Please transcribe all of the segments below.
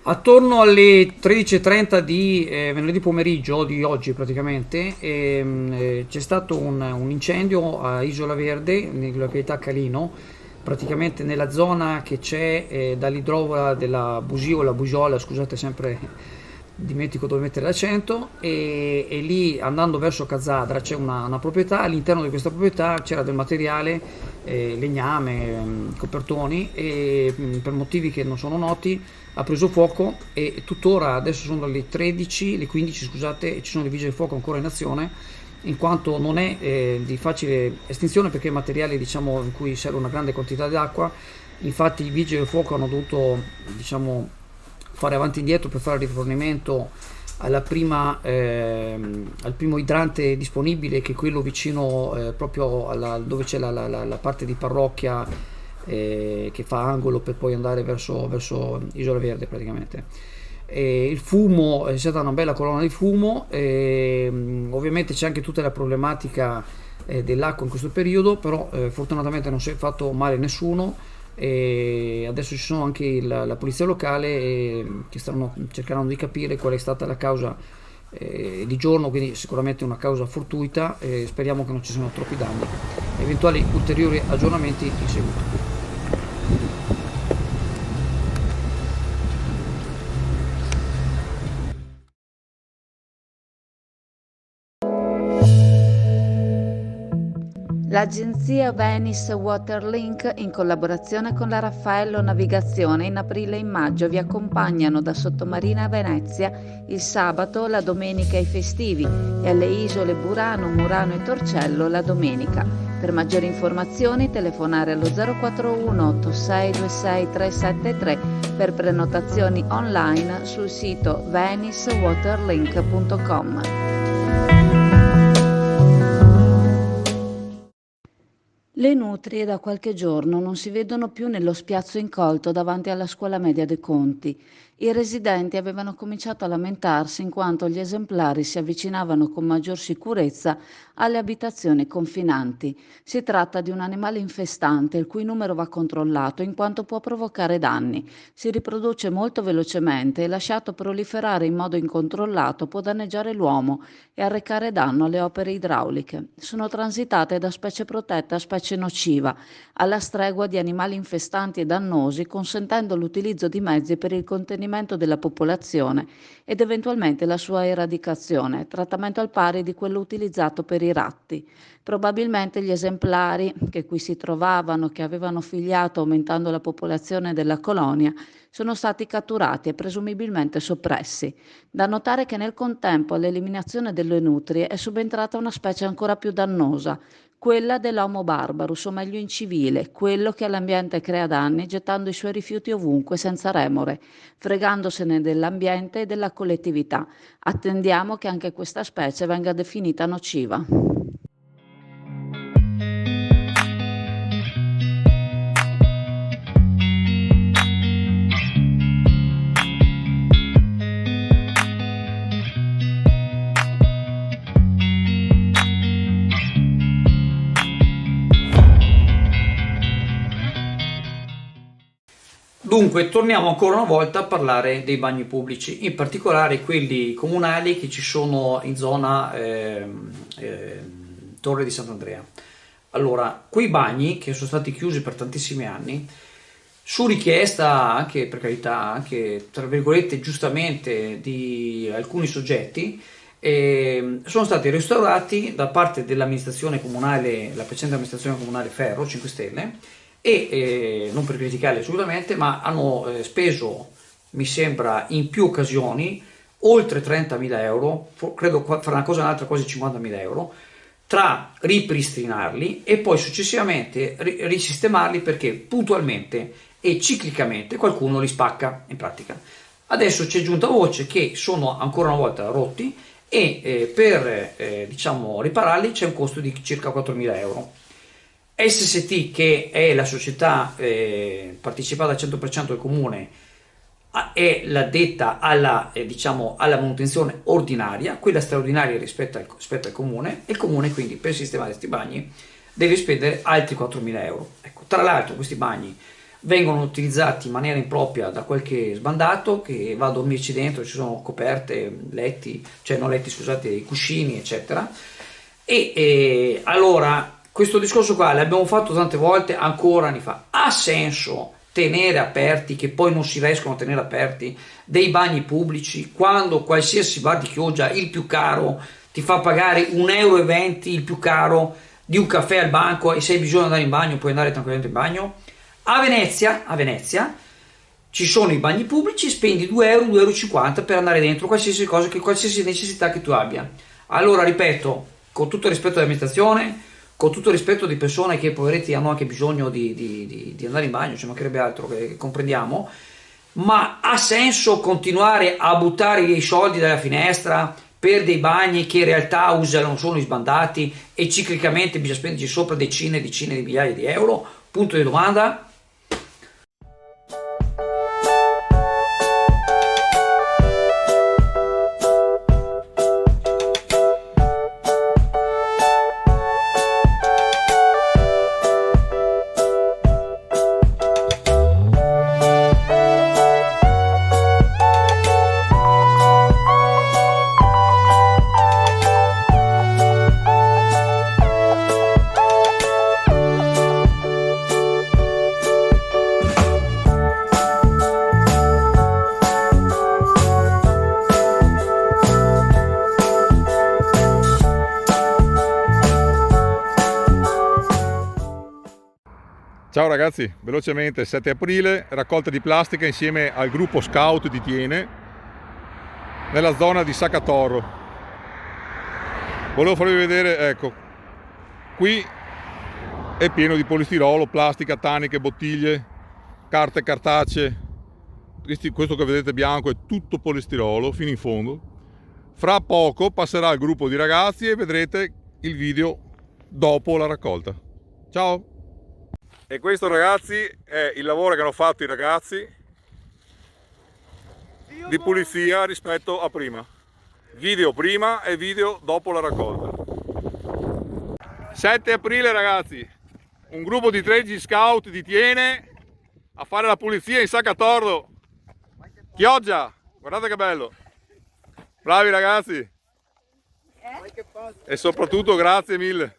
Attorno alle 13:30 di venerdì pomeriggio di oggi praticamente c'è stato un incendio a Isola Verde, nella località Calino, praticamente nella zona che c'è dall'idrovola della Busiola, Busiola, scusate sempre dimentico dove mettere l'accento, e lì andando verso Cazzadra c'è una proprietà, all'interno di questa proprietà c'era del materiale, legname, copertoni, e per motivi che non sono noti ha preso fuoco e tuttora adesso sono le 13, le 15 scusate, e ci sono dei vigili del fuoco ancora in azione, in quanto non è di facile estinzione perché è materiale diciamo in cui serve una grande quantità di acqua. Infatti i vigili del fuoco hanno dovuto diciamo fare avanti e indietro per fare rifornimento al primo idrante disponibile, che è quello vicino proprio dove c'è la parte di parrocchia, che fa angolo per poi andare verso Isola Verde praticamente. Il fumo, è stata una bella colonna di fumo, ovviamente c'è anche tutta la problematica dell'acqua in questo periodo, però fortunatamente non si è fatto male a nessuno, e adesso ci sono anche la polizia locale che stanno cercando di capire qual è stata la causa di giorno, quindi sicuramente una causa fortuita, e speriamo che non ci siano troppi danni. Eventuali ulteriori aggiornamenti in seguito. L'agenzia Venice Waterlink, in collaborazione con la Raffaello Navigazione, in aprile e in maggio vi accompagnano da Sottomarina a Venezia il sabato, la domenica e i festivi, e alle isole Burano, Murano e Torcello la domenica. Per maggiori informazioni telefonare allo 041 8626 373, per prenotazioni online sul sito venicewaterlink.com. Le nutrie da qualche giorno non si vedono più nello spiazzo incolto davanti alla scuola media dei Conti. I residenti avevano cominciato a lamentarsi in quanto gli esemplari si avvicinavano con maggior sicurezza alle abitazioni confinanti. Si tratta di un animale infestante il cui numero va controllato in quanto può provocare danni. Si riproduce molto velocemente e lasciato proliferare in modo incontrollato può danneggiare l'uomo e arrecare danno alle opere idrauliche. Sono transitate da specie protetta a specie nociva, alla stregua di animali infestanti e dannosi, consentendo l'utilizzo di mezzi per il contenimento della popolazione ed eventualmente la sua eradicazione, trattamento al pari di quello utilizzato per i ratti. Probabilmente gli esemplari che qui si trovavano, che avevano figliato aumentando la popolazione della colonia, sono stati catturati e presumibilmente soppressi. Da notare che nel contempo all'eliminazione delle nutrie è subentrata una specie ancora più dannosa, quella dell'Homo barbarus, o meglio incivile, quello che all'ambiente crea danni gettando i suoi rifiuti ovunque senza remore, fregandosene dell'ambiente e della collettività. Attendiamo che anche questa specie venga definita nociva. Dunque, torniamo ancora una volta a parlare dei bagni pubblici, in particolare quelli comunali che ci sono in zona Torre di Sant'Andrea. Allora, quei bagni che sono stati chiusi per tantissimi anni, su richiesta anche, per carità, anche tra virgolette giustamente di alcuni soggetti, sono stati restaurati da parte dell'amministrazione comunale, la precedente amministrazione comunale Ferro, 5 Stelle, e non per criticarli assolutamente, ma hanno speso, mi sembra, in più occasioni oltre 30.000 euro, credo farà una cosa un'altra quasi 50.000 euro, tra ripristinarli e poi successivamente risistemarli perché puntualmente e ciclicamente qualcuno li spacca in pratica. Adesso c'è giunta voce che sono ancora una volta rotti e per diciamo ripararli c'è un costo di circa 4.000 euro. SST, che è la società partecipata al 100% del comune, è l'addetta diciamo, alla manutenzione ordinaria, quella straordinaria rispetto al comune, e il comune quindi per sistemare questi bagni deve spendere altri 4.000 euro. Ecco, tra l'altro questi bagni vengono utilizzati in maniera impropria da qualche sbandato che va a dormirci dentro, ci sono coperte, letti, cioè non letti, scusate, cuscini, eccetera. E allora, questo discorso qua l'abbiamo fatto tante volte, ancora anni fa. Ha senso tenere aperti, che poi non si riescono a tenere aperti, dei bagni pubblici quando qualsiasi bar di Chioggia, il più caro, ti fa pagare 1,20 €, il più caro di un caffè al banco, e se hai bisogno di andare in bagno puoi andare tranquillamente in bagno? A Venezia ci sono i bagni pubblici, spendi 2 euro, 2,50 € per andare dentro qualsiasi cosa, qualsiasi necessità che tu abbia. Allora, ripeto, con tutto il rispetto dell'amministrazione, con tutto il rispetto di persone che poveretti hanno anche bisogno di andare in bagno, ci mancherebbe altro, che comprendiamo, ma ha senso continuare a buttare dei soldi dalla finestra per dei bagni che in realtà usano solo i sbandati e ciclicamente bisogna spenderci sopra decine e decine di migliaia di euro? Punto di domanda. Ciao ragazzi, velocemente 7 aprile, raccolta di plastica insieme al gruppo Scout di Tiene nella zona di Saccatorro. Volevo farvi vedere, ecco, qui è pieno di polistirolo, plastica, taniche, bottiglie, carte cartacee. Questo che vedete bianco è tutto polistirolo fino in fondo. Fra poco passerà il gruppo di ragazzi e vedrete il video dopo la raccolta. Ciao! E questo ragazzi è il lavoro che hanno fatto i ragazzi di pulizia rispetto a prima. Video prima e video dopo la raccolta. 7 aprile ragazzi, un gruppo di 13 scout di Tiene a fare la pulizia in Saccatorro. Chioggia, guardate che bello. Bravi ragazzi. E soprattutto grazie mille.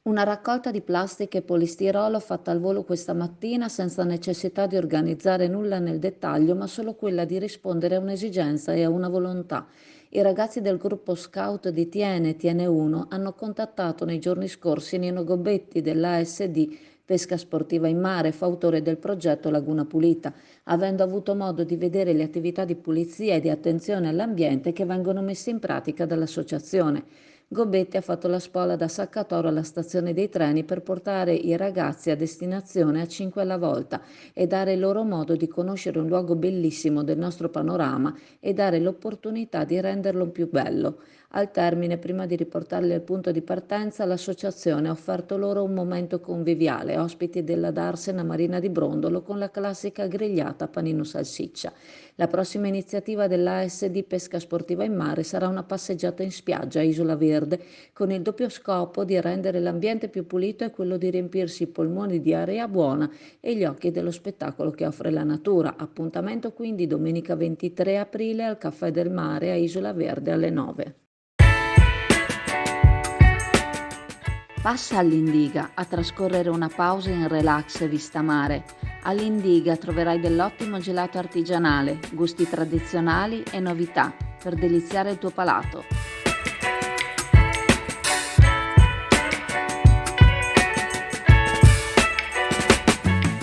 Una raccolta di plastica e polistirolo fatta al volo questa mattina senza necessità di organizzare nulla nel dettaglio, ma solo quella di rispondere a un'esigenza e a una volontà. I ragazzi del gruppo scout di Tiene 1 hanno contattato nei giorni scorsi Nino Gobbetti dell'ASD Pesca Sportiva in Mare, fautore del progetto Laguna Pulita, avendo avuto modo di vedere le attività di pulizia e di attenzione all'ambiente che vengono messe in pratica dall'associazione. Gobetti ha fatto la spola da Saccatorro alla stazione dei treni per portare i ragazzi a destinazione a 5 alla volta e dare loro modo di conoscere un luogo bellissimo del nostro panorama e dare l'opportunità di renderlo più bello. Al termine, prima di riportarli al punto di partenza, l'associazione ha offerto loro un momento conviviale, ospiti della Darsena Marina di Brondolo con la classica grigliata panino salsiccia. La prossima iniziativa dell'ASD Pesca Sportiva in Mare sarà una passeggiata in spiaggia a Isola Verde, con il doppio scopo di rendere l'ambiente più pulito e quello di riempirsi i polmoni di aria buona e gli occhi dello spettacolo che offre la natura. Appuntamento quindi domenica 23 aprile al Caffè del Mare a Isola Verde alle 9. Passa all'Indiga a trascorrere una pausa in relax e vista mare. All'Indiga troverai dell'ottimo gelato artigianale, gusti tradizionali e novità per deliziare il tuo palato.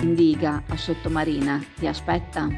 Indiga a Sottomarina ti aspetta.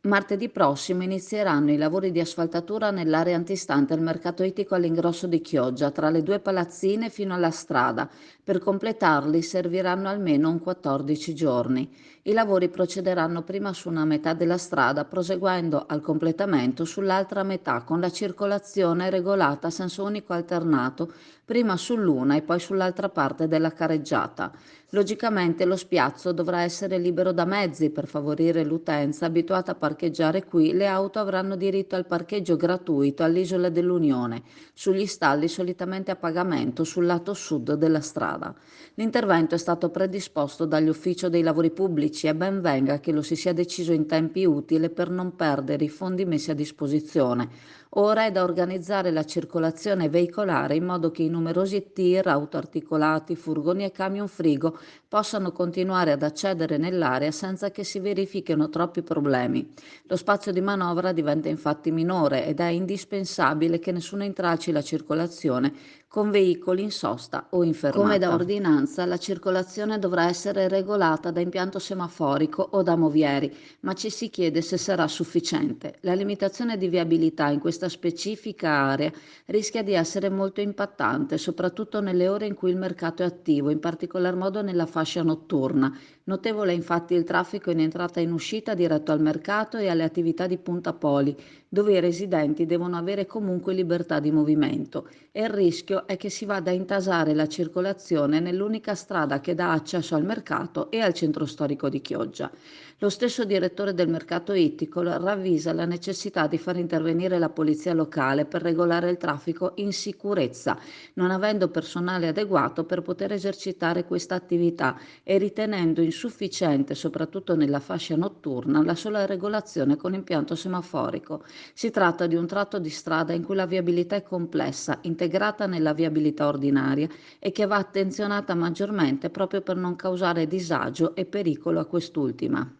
Martedì prossimo inizieranno i lavori di asfaltatura nell'area antistante al mercato ittico all'ingrosso di Chioggia, tra le due palazzine fino alla strada. Per completarli serviranno almeno un 14 giorni. I lavori procederanno prima su una metà della strada, proseguendo al completamento sull'altra metà, con la circolazione regolata a senso unico alternato, prima sull'una e poi sull'altra parte della careggiata. Logicamente lo spiazzo dovrà essere libero da mezzi per favorire l'utenza abituata a parcheggiare parcheggiare qui, le auto avranno diritto al parcheggio gratuito all'Isola dell'Unione, sugli stalli solitamente a pagamento sul lato sud della strada. L'intervento è stato predisposto dagli uffici dei lavori pubblici e ben venga che lo si sia deciso in tempi utili per non perdere i fondi messi a disposizione. Ora è da organizzare la circolazione veicolare in modo che i numerosi tir, auto articolati, furgoni e camion frigo possano continuare ad accedere nell'area senza che si verifichino troppi problemi. Lo spazio di manovra diventa infatti minore ed è indispensabile che nessuno intralci la circolazione con veicoli in sosta o in fermata. Come da ordinanza, la circolazione dovrà essere regolata da impianto semaforico o da movieri, ma ci si chiede se sarà sufficiente. La limitazione di viabilità in questa specifica area rischia di essere molto impattante, soprattutto nelle ore in cui il mercato è attivo, in particolar modo nella fascia notturna. Notevole è infatti il traffico in entrata e in uscita diretto al mercato e alle attività di Punta Poli, dove i residenti devono avere comunque libertà di movimento e il rischio è che si vada a intasare la circolazione nell'unica strada che dà accesso al mercato e al centro storico di Chioggia. Lo stesso direttore del mercato ittico ravvisa la necessità di far intervenire la polizia locale per regolare il traffico in sicurezza, non avendo personale adeguato per poter esercitare questa attività e ritenendo insufficiente, soprattutto nella fascia notturna, la sola regolazione con impianto semaforico. Si tratta di un tratto di strada in cui la viabilità è complessa, integrata nella viabilità ordinaria e che va attenzionata maggiormente proprio per non causare disagio e pericolo a quest'ultima.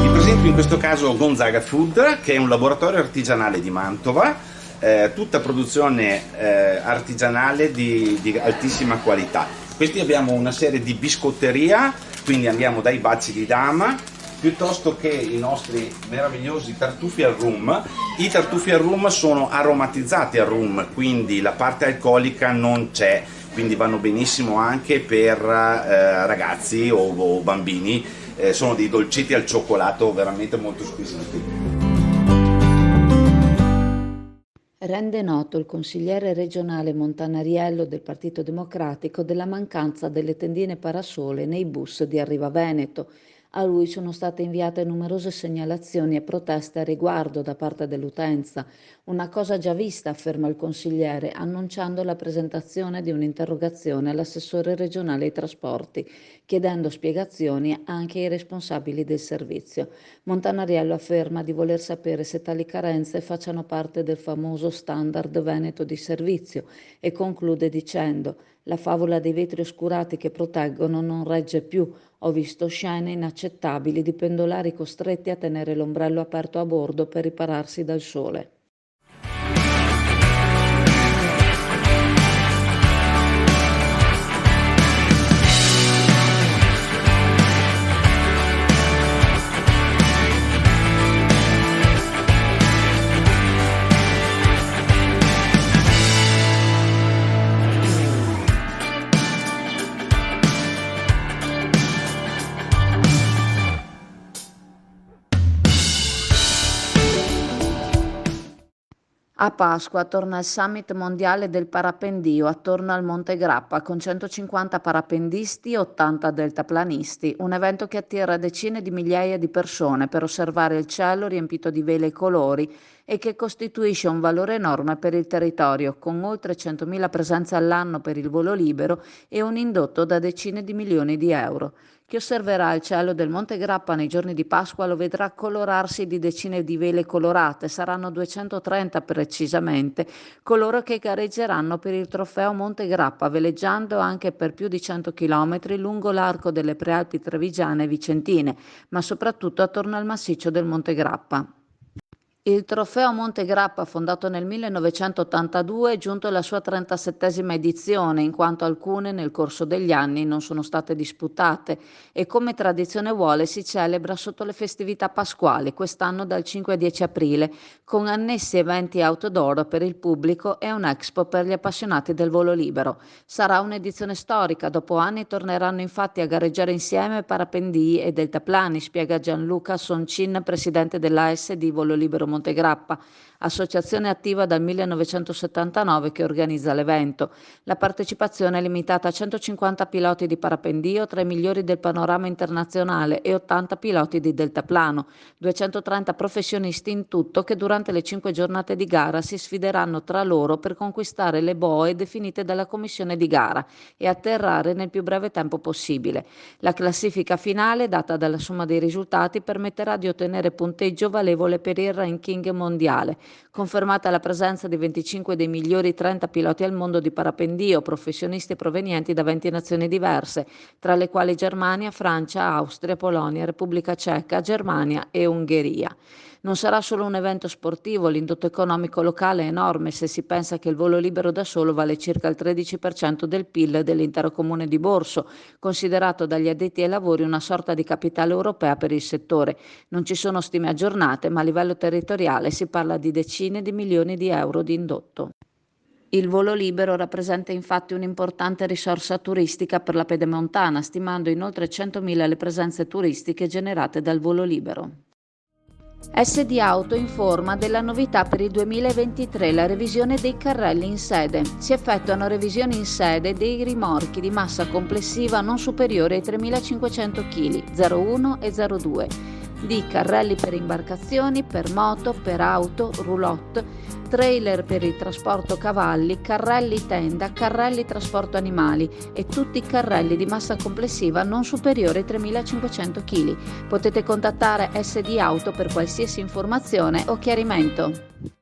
Vi presento in questo caso Gonzaga Food, che è un laboratorio artigianale di Mantova, tutta produzione artigianale di altissima qualità. Questi abbiamo una serie di biscotteria, quindi andiamo dai baci di dama, piuttosto che i nostri meravigliosi tartufi al rum. I tartufi al rum sono aromatizzati al rum, quindi la parte alcolica non c'è, quindi vanno benissimo anche per ragazzi o bambini. Sono dei dolcetti al cioccolato veramente molto squisiti. Rende noto il consigliere regionale Montanariello del Partito Democratico della mancanza delle tendine parasole nei bus di Arriva Veneto. A lui sono state inviate numerose segnalazioni e proteste a riguardo da parte dell'utenza, una cosa già vista, afferma il consigliere, annunciando la presentazione di un'interrogazione all'assessore regionale ai trasporti, chiedendo spiegazioni anche ai responsabili del servizio. Montanariello afferma di voler sapere se tali carenze facciano parte del famoso standard veneto di servizio e conclude dicendo: la favola dei vetri oscurati che proteggono non regge più. Ho visto scene inaccettabili di pendolari costretti a tenere l'ombrello aperto a bordo per ripararsi dal sole. A Pasqua torna il Summit mondiale del parapendio attorno al Monte Grappa con 150 parapendisti e 80 deltaplanisti, un evento che attira decine di migliaia di persone per osservare il cielo riempito di vele e colori e che costituisce un valore enorme per il territorio, con oltre 100.000 presenze all'anno per il volo libero e un indotto da decine di milioni di euro. Chi osserverà il cielo del Monte Grappa nei giorni di Pasqua lo vedrà colorarsi di decine di vele colorate, saranno 230 precisamente, coloro che gareggeranno per il trofeo Monte Grappa, veleggiando anche per più di 100 km lungo l'arco delle Prealpi Trevigiane e Vicentine, ma soprattutto attorno al massiccio del Monte Grappa. Il trofeo Monte Grappa, fondato nel 1982, è giunto alla sua 37esima edizione, in quanto alcune nel corso degli anni non sono state disputate e come tradizione vuole si celebra sotto le festività pasquali, quest'anno dal 5 al 10 aprile, con annessi eventi outdoor per il pubblico e un expo per gli appassionati del volo libero. Sarà un'edizione storica, dopo anni torneranno infatti a gareggiare insieme parapendii e deltaplani, spiega Gianluca Soncin, presidente dell'AS di Volo Libero Montegrappa, associazione attiva dal 1979 che organizza l'evento. La partecipazione è limitata a 150 piloti di parapendio, tra i migliori del panorama internazionale, e 80 piloti di deltaplano, 230 professionisti in tutto che durante le 5 giornate di gara si sfideranno tra loro per conquistare le boe definite dalla commissione di gara e atterrare nel più breve tempo possibile. La classifica finale, data dalla somma dei risultati, permetterà di ottenere punteggio valevole per il ranking mondiale. Confermata la presenza di 25 dei migliori 30 piloti al mondo di parapendio, professionisti provenienti da 20 nazioni diverse, tra le quali Germania, Francia, Austria, Polonia, Repubblica Ceca, Germania e Ungheria. Non sarà solo un evento sportivo, l'indotto economico locale è enorme se si pensa che il volo libero da solo vale circa il 13% del PIL dell'intero comune di Borso, considerato dagli addetti ai lavori una sorta di capitale europea per il settore. Non ci sono stime aggiornate, ma a livello territoriale si parla di decine di milioni di euro di indotto. Il volo libero rappresenta infatti un'importante risorsa turistica per la Pedemontana, stimando in oltre 100.000 le presenze turistiche generate dal volo libero. SD Auto informa della novità per il 2023, la revisione dei carrelli in sede. Si effettuano revisioni in sede dei rimorchi di massa complessiva non superiore ai 3.500 kg, 01 e 02, di carrelli per imbarcazioni, per moto, per auto, roulotte, trailer per il trasporto cavalli, carrelli tenda, carrelli trasporto animali e tutti i carrelli di massa complessiva non superiore ai 3.500 kg. Potete contattare SD Auto per qualsiasi informazione o chiarimento.